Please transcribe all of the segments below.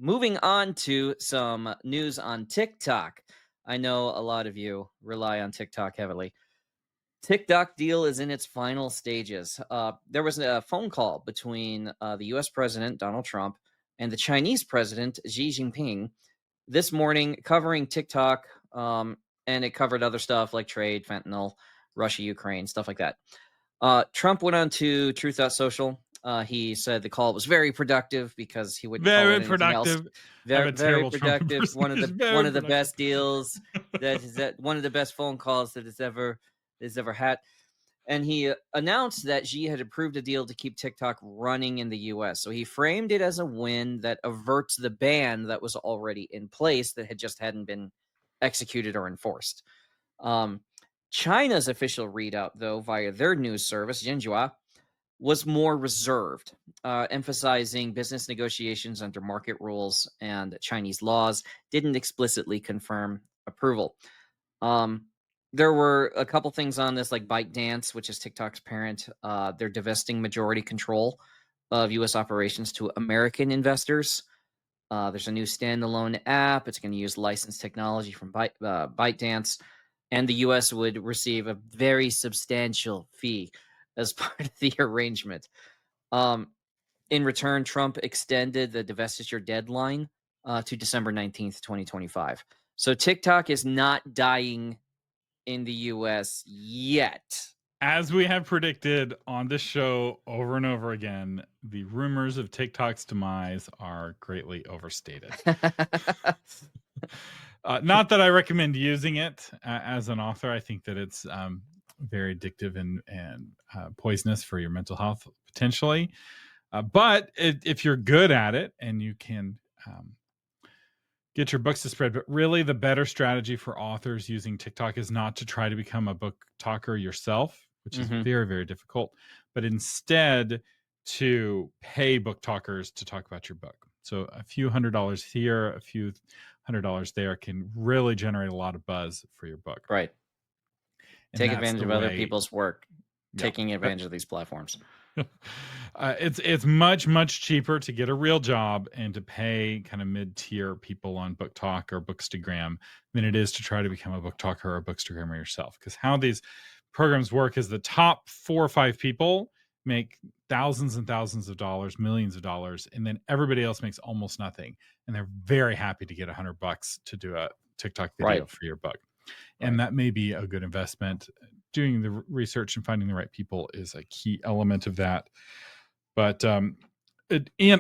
Moving on to some news on TikTok. I know a lot of you rely on TikTok heavily. TikTok deal is in its final stages. There was a phone call between the US President Donald Trump and the Chinese President Xi Jinping this morning covering TikTok, and it covered other stuff like trade, fentanyl, Russia, Ukraine, stuff like that. Trump went on to Truth.social. He said the call was very productive because he wouldn't call it Very anything else. productive. I have Very, a very terrible Trump productive. impersonation. One Very of the productive. best deals that one of the best phone calls that has ever had. And he announced that Xi had approved a deal to keep TikTok running in the US. So he framed it as a win that averts the ban that was already in place that had just hadn't been executed or enforced. Um, China's official readout, though, via their news service, Xinhua, was more reserved, emphasizing business negotiations under market rules and Chinese laws, didn't explicitly confirm approval. Um, there were a couple things on this, like ByteDance, which is TikTok's parent. They're divesting majority control of U.S. operations to American investors. There's a new standalone app. It's going to use licensed technology from ByteDance, and the U.S. would receive a very substantial fee as part of the arrangement. Um, in return, Trump extended the divestiture deadline to December 19th, 2025. So TikTok is not dying in the US yet. As we have predicted on this show over and over again, the rumors of TikTok's demise are greatly overstated. Not that I recommend using it as an author. I think that it's very addictive and poisonous for your mental health potentially. If you're good at it and you can get your books to spread, but really the better strategy for authors using TikTok is not to try to become a book talker yourself, which is Mhm. very, very difficult, but instead to pay book talkers to talk about your book. So a few $100 here, a few $100 there can really generate a lot of buzz for your book. Right. And Take that's advantage the of other way, people's work, yeah. taking advantage of these platforms. It's much cheaper to get a real job and to pay kind of mid tier people on Book Talk or Bookstagram than it is to try to become a book talker or a bookstagrammer yourself. Because how these programs work is the top 4 or 5 people make thousands and thousands of dollars, millions of dollars, and then everybody else makes almost nothing. And they're very happy to get $100 to do a TikTok video Right. for your book. And Right. that may be a good investment. Doing the research and finding the right people is a key element of that. But and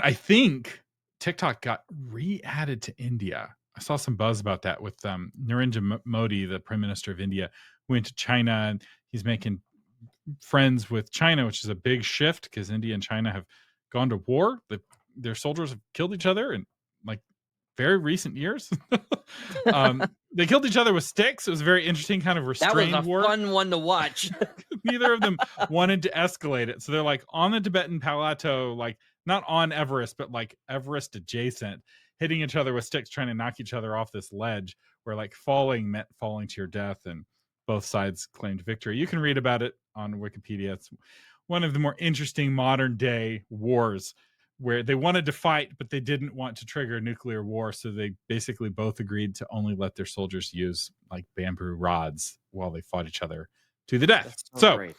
I think TikTok got re-added to India. I saw some buzz about that with Narendra Modi, the Prime Minister of India, went to China and he's making friends with China, which is a big shift because India and China have gone to war. Their soldiers have killed each other in like very recent years. They killed each other with sticks. It was a very interesting kind of That was restrained a war. fun one to watch. Neither of them wanted to escalate it. So they're like on the Tibetan plateau, like not on Everest, but like Everest adjacent, hitting each other with sticks, trying to knock each other off this ledge where like falling meant falling to your death. And both sides claimed victory. You can read about it on Wikipedia. It's one of the more interesting modern day wars where they wanted to fight, but they didn't want to trigger a nuclear war. So they basically both agreed to only let their soldiers use like bamboo rods while they fought each other to the death. That's so So, great.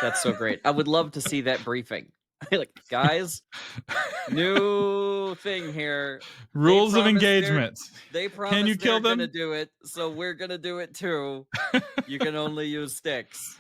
That's so great. I would love to see that briefing. Like, guys, new thing here. They rules of promised engagement. they Can you promised kill they're gonna them? do it, so we're gonna do it too. You can only use sticks.